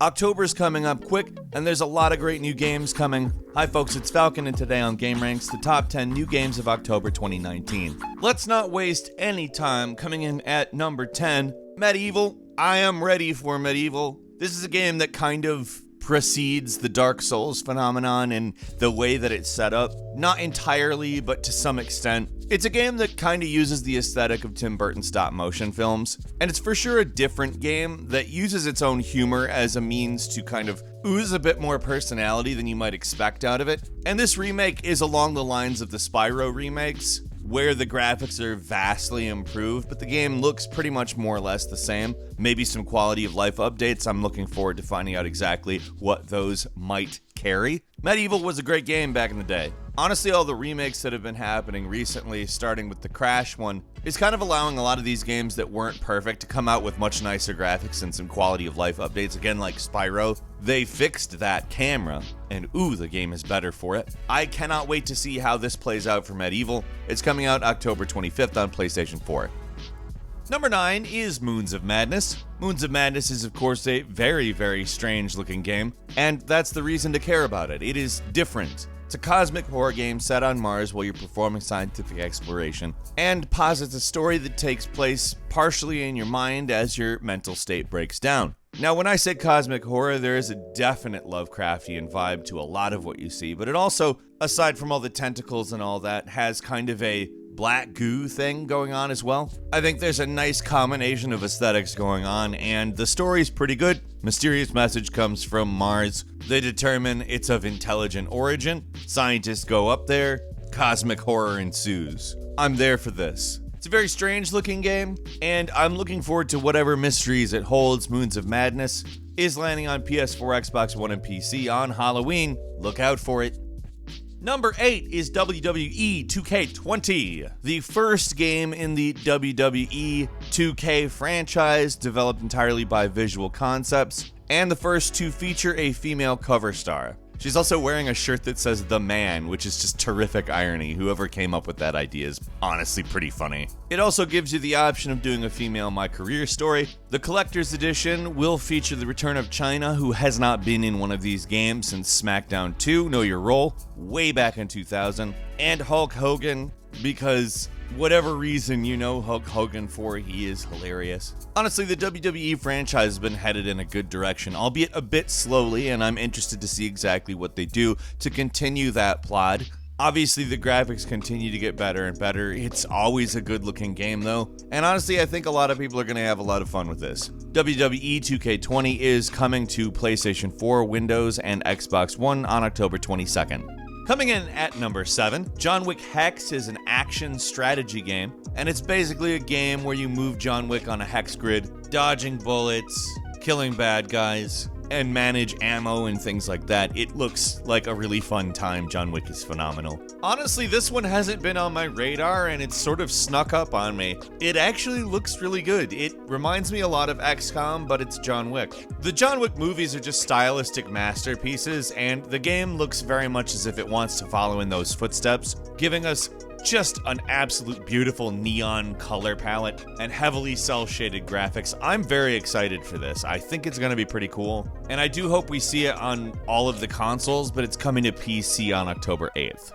October's coming up quick, and there's a lot of great new games coming. Hi folks, it's Falcon, and today on gameranx, the top 10 new games of October 2019. Let's not waste any time. Coming in at number 10, MediEvil. I am ready for MediEvil. This is a game that kind of precedes the Dark Souls phenomenon in the way that it's set up. Not entirely, but to some extent. It's a game that kind of uses the aesthetic of Tim Burton's stop-motion films, and it's for sure a different game that uses its own humor as a means to kind of ooze a bit more personality than you might expect out of it. And this remake is along the lines of the Spyro remakes, where the graphics are vastly improved, but the game looks pretty much more or less the same. Maybe some quality of life updates. I'm looking forward to finding out exactly what those might carry. MediEvil was a great game back in the day. Honestly, all the remakes that have been happening recently, starting with the Crash one, is kind of allowing a lot of these games that weren't perfect to come out with much nicer graphics and some quality of life updates. Again, like Spyro, they fixed that camera, and ooh, the game is better for it. I cannot wait to see how this plays out for MediEvil. It's coming out October 25th on PlayStation 4. Number 9 is Moons of Madness. Moons of Madness is, of course, a very, very strange looking game, and that's the reason to care about it. It is different. It's a cosmic horror game set on Mars while you're performing scientific exploration, and posits a story that takes place partially in your mind as your mental state breaks down. Now, when I say cosmic horror, there is a definite Lovecraftian vibe to a lot of what you see, but it also, aside from all the tentacles and all that, has kind of a black goo thing going on as well. I think there's a nice combination of aesthetics going on, and the story's pretty good. Mysterious message comes from Mars. They determine it's of intelligent origin. Scientists go up there. Cosmic horror ensues. I'm there for this. It's a very strange looking game, and I'm looking forward to whatever mysteries it holds. Moons of Madness is landing on PS4, Xbox One, and PC on Halloween. Look out for it. Number 8 is WWE 2K20, the first game in the WWE 2K franchise, developed entirely by Visual Concepts, and the first to feature a female cover star. She's also wearing a shirt that says The Man, which is just terrific irony. Whoever came up with that idea is honestly pretty funny. It also gives you the option of doing a female My Career story. The collector's edition will feature the return of Chyna, who has not been in one of these games since SmackDown 2, Know Your Role, way back in 2000, and Hulk Hogan, because whatever reason you know Hulk Hogan for, he is hilarious. Honestly, the WWE franchise has been headed in a good direction, albeit a bit slowly, and I'm interested to see exactly what they do to continue that plot. Obviously, the graphics continue to get better and better. It's always a good-looking game, though, and honestly, I think a lot of people are going to have a lot of fun with this. WWE 2K20 is coming to PlayStation 4, Windows, and Xbox One on October 22nd. Coming in at number 7, Wick Hex is an action strategy game, and it's basically a game where you move John Wick on a hex grid, dodging bullets, killing bad guys, and manage ammo and things like that. It looks like a really fun time. John Wick is phenomenal. Honestly, this one hasn't been on my radar, and it's sort of snuck up on me. It actually looks really good. It reminds me a lot of XCOM, but it's John Wick. The John Wick movies are just stylistic masterpieces, and the game looks very much as if it wants to follow in those footsteps, giving us just an absolute beautiful neon color palette and heavily cel-shaded graphics. I'm very excited for this. I think it's going to be pretty cool, and I do hope we see it on all of the consoles, but it's coming to PC on October 8th.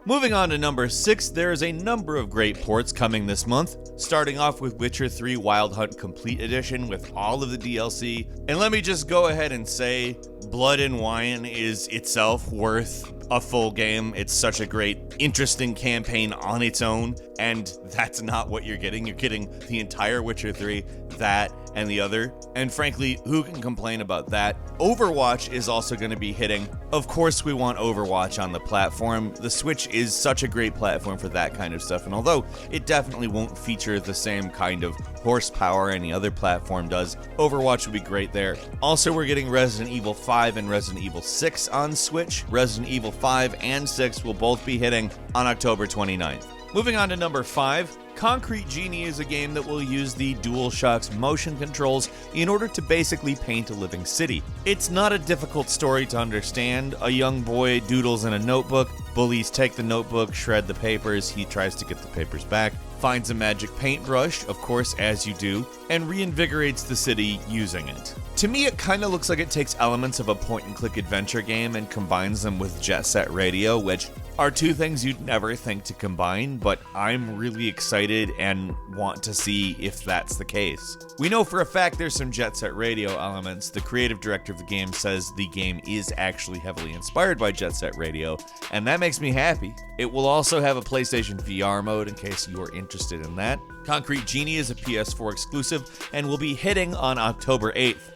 Moving on to number 6, there is a number of great ports coming this month, starting off with Witcher 3 Wild Hunt Complete Edition with all of the DLC. And let me just go ahead and say, Blood and Wine is itself worth a full game. It's such a great, interesting campaign on its own, and that's not what you're getting. You're getting the entire Witcher 3, that, and the other. And frankly, who can complain about that? Overwatch is also going to be hitting. Of course, we want Overwatch on the platform. The Switch is such a great platform for that kind of stuff, and although it definitely won't feature the same kind of horsepower any other platform does, Overwatch would be great there. Also, we're getting Resident Evil 5 and Resident Evil 6 on Switch. Resident Evil 5 and 6 will both be hitting on October 29th. Moving on to number 5, Concrete Genie is a game that will use the DualShock's motion controls in order to basically paint a living city. It's not a difficult story to understand. A young boy doodles in a notebook, bullies take the notebook, shred the papers, he tries to get the papers back, finds a magic paintbrush, of course, as you do, and reinvigorates the city using it. To me, it kind of looks like it takes elements of a point-and-click adventure game and combines them with Jet Set Radio, which are two things you'd never think to combine, but I'm really excited and want to see if that's the case. We know for a fact there's some Jet Set Radio elements. The creative director of the game says the game is actually heavily inspired by Jet Set Radio, and that makes me happy. It will also have a PlayStation VR mode in case you are interested in that. Concrete Genie is a PS4 exclusive and will be hitting on October 8th.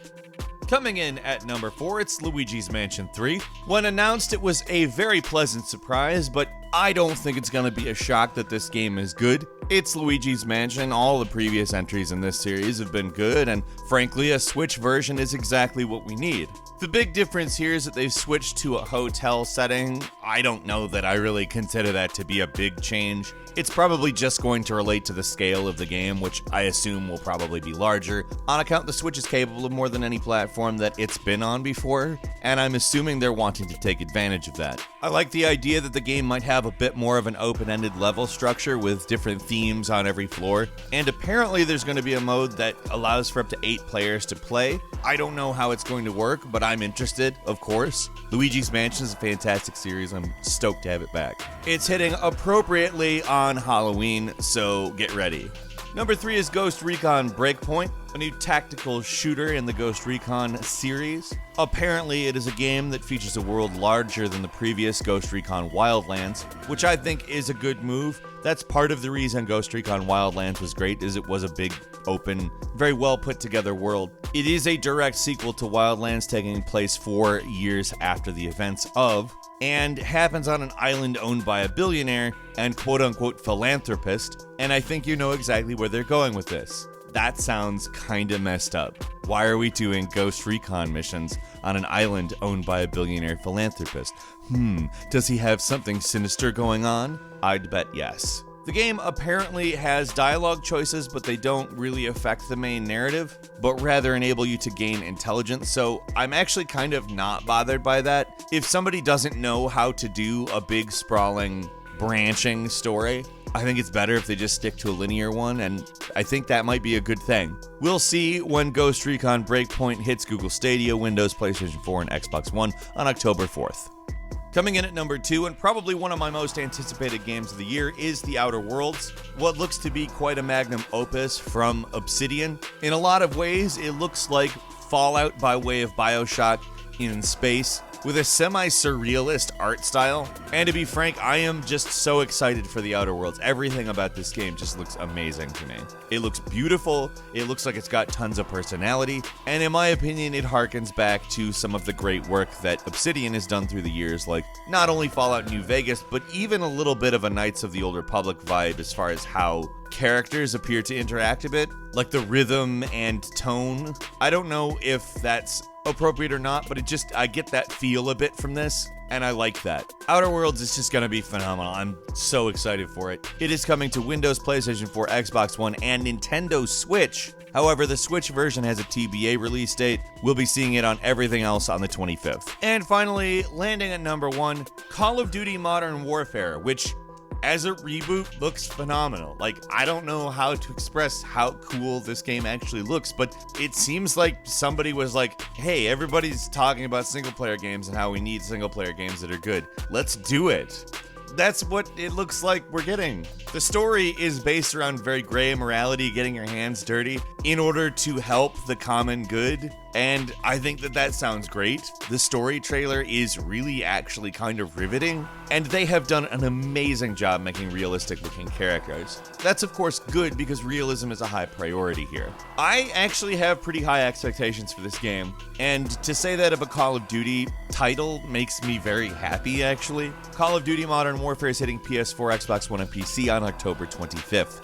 Coming in at number 4, it's Luigi's Mansion 3. When announced, it was a very pleasant surprise, but I don't think it's going to be a shock that this game is good. It's Luigi's Mansion. All the previous entries in this series have been good, and frankly, a Switch version is exactly what we need. The big difference here is that they've switched to a hotel setting. I don't know that I really consider that to be a big change. It's probably just going to relate to the scale of the game, which I assume will probably be larger, on account the Switch is capable of more than any platform that it's been on before, and I'm assuming they're wanting to take advantage of that. I like the idea that the game might have a bit more of an open-ended level structure with different themes on every floor, and apparently there's going to be a mode that allows for up to 8 players to play. I don't know how it's going to work, but I'm interested, of course. Luigi's Mansion is a fantastic series. I'm stoked to have it back. It's hitting appropriately on Halloween, so get ready. Number 3 is Ghost Recon Breakpoint, a new tactical shooter in the Ghost Recon series. Apparently, it is a game that features a world larger than the previous Ghost Recon Wildlands, which I think is a good move. That's part of the reason Ghost Recon Wildlands was great, is it was a big, open, very well put together world. It is a direct sequel to Wildlands, taking place 4 years after the events of, and happens on an island owned by a billionaire and quote-unquote philanthropist, and I think you know exactly where they're going with this. That sounds kinda messed up. Why are we doing Ghost Recon missions on an island owned by a billionaire philanthropist? Does he have something sinister going on? I'd bet yes. The game apparently has dialogue choices, but they don't really affect the main narrative, but rather enable you to gain intelligence, so I'm actually kind of not bothered by that. If somebody doesn't know how to do a big, sprawling, branching story, I think it's better if they just stick to a linear one, and I think that might be a good thing. We'll see when Ghost Recon Breakpoint hits Google Stadia, Windows, PlayStation 4, and Xbox One on October 4th. Coming in at number 2, and probably one of my most anticipated games of the year, is The Outer Worlds, what looks to be quite a magnum opus from Obsidian. In a lot of ways, it looks like Fallout by way of BioShock in space, with a semi-surrealist art style. And to be frank, I am just so excited for The Outer Worlds. Everything about this game just looks amazing to me. It looks beautiful, it looks like it's got tons of personality, and in my opinion, it harkens back to some of the great work that Obsidian has done through the years, like not only Fallout New Vegas, but even a little bit of a Knights of the Old Republic vibe as far as how characters appear to interact a bit, like the rhythm and tone. I don't know if that's appropriate or not, but I get that feel a bit from this, and I like that. Outer Worlds is just gonna be phenomenal. I'm so excited for it. It is coming to Windows, PlayStation 4, Xbox One, and Nintendo Switch. However, the Switch version has a TBA release date. We'll be seeing it on everything else on the 25th. And finally, landing at number 1, Call of Duty Modern Warfare, which as a reboot looks phenomenal. Like, I don't know how to express how cool this game actually looks, but it seems like somebody was like, hey, everybody's talking about single player games and how we need single player games that are good. Let's do it. That's what it looks like we're getting. The story is based around very gray morality, getting your hands dirty in order to help the common good, and I think that sounds great. The story trailer is really actually kind of riveting, and they have done an amazing job making realistic looking characters. That's of course good because realism is a high priority here. I actually have pretty high expectations for this game, and to say that of a Call of Duty title makes me very happy actually. Call of Duty Modern Warfare is hitting PS4, Xbox One, and PC on October 25th.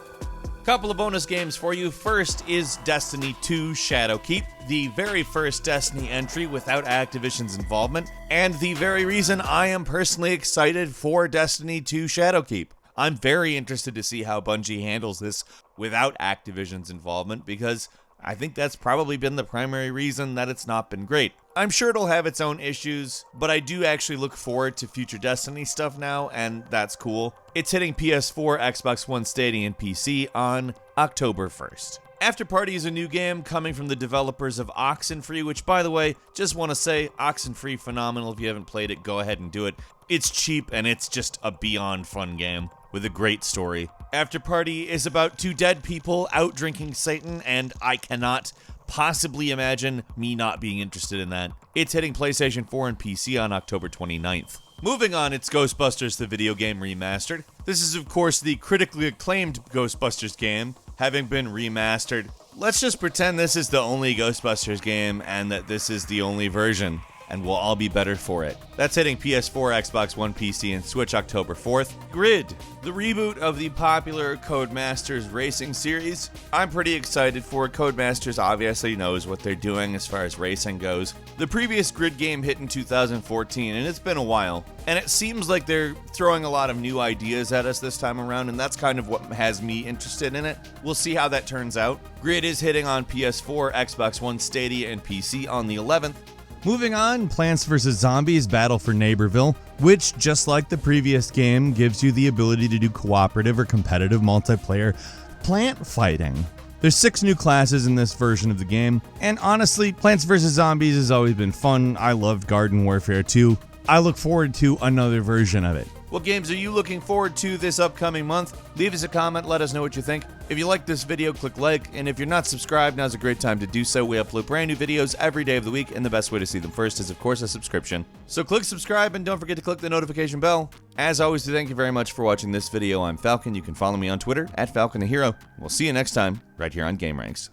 Couple of bonus games for you. First is Destiny 2 Shadowkeep, the very first Destiny entry without Activision's involvement, and the very reason I am personally excited for Destiny 2 Shadowkeep. I'm very interested to see how Bungie handles this without Activision's involvement, because I think that's probably been the primary reason that it's not been great. I'm sure it'll have its own issues, but I do actually look forward to future Destiny stuff now, and that's cool. It's hitting PS4, Xbox One, Stadia, and PC on October 1st. After Party is a new game coming from the developers of Oxenfree, which, by the way, just want to say, Oxenfree, phenomenal. If you haven't played it, go ahead and do it. It's cheap, and it's just a beyond fun game with a great story. After Party is about two dead people out drinking Satan, and I cannot possibly imagine me not being interested in that. It's hitting PlayStation 4 and PC on October 29th. Moving on, it's Ghostbusters the Video Game Remastered. This is, of course, the critically acclaimed Ghostbusters game, having been remastered. Let's just pretend this is the only Ghostbusters game and that this is the only version, and we'll all be better for it. That's hitting PS4, Xbox One, PC, and Switch October 4th. Grid, the reboot of the popular Codemasters racing series. I'm pretty excited for it. Codemasters obviously knows what they're doing as far as racing goes. The previous Grid game hit in 2014, and it's been a while. And it seems like they're throwing a lot of new ideas at us this time around, and that's kind of what has me interested in it. We'll see how that turns out. Grid is hitting on PS4, Xbox One, Stadia, and PC on the 11th. Moving on, Plants vs. Zombies Battle for Neighborville, which, just like the previous game, gives you the ability to do cooperative or competitive multiplayer plant fighting. There's 6 new classes in this version of the game, and honestly, Plants vs. Zombies has always been fun. I loved Garden Warfare 2. I look forward to another version of it. What games are you looking forward to this upcoming month? Leave us a comment, let us know what you think. If you like this video, click like, and if you're not subscribed, now's a great time to do so. We upload brand new videos every day of the week, and the best way to see them first is, of course, a subscription. So click subscribe, and don't forget to click the notification bell. As always, thank you very much for watching this video. I'm Falcon. You can follow me on Twitter @FalconTheHero. We'll see you next time, right here on GameRanx.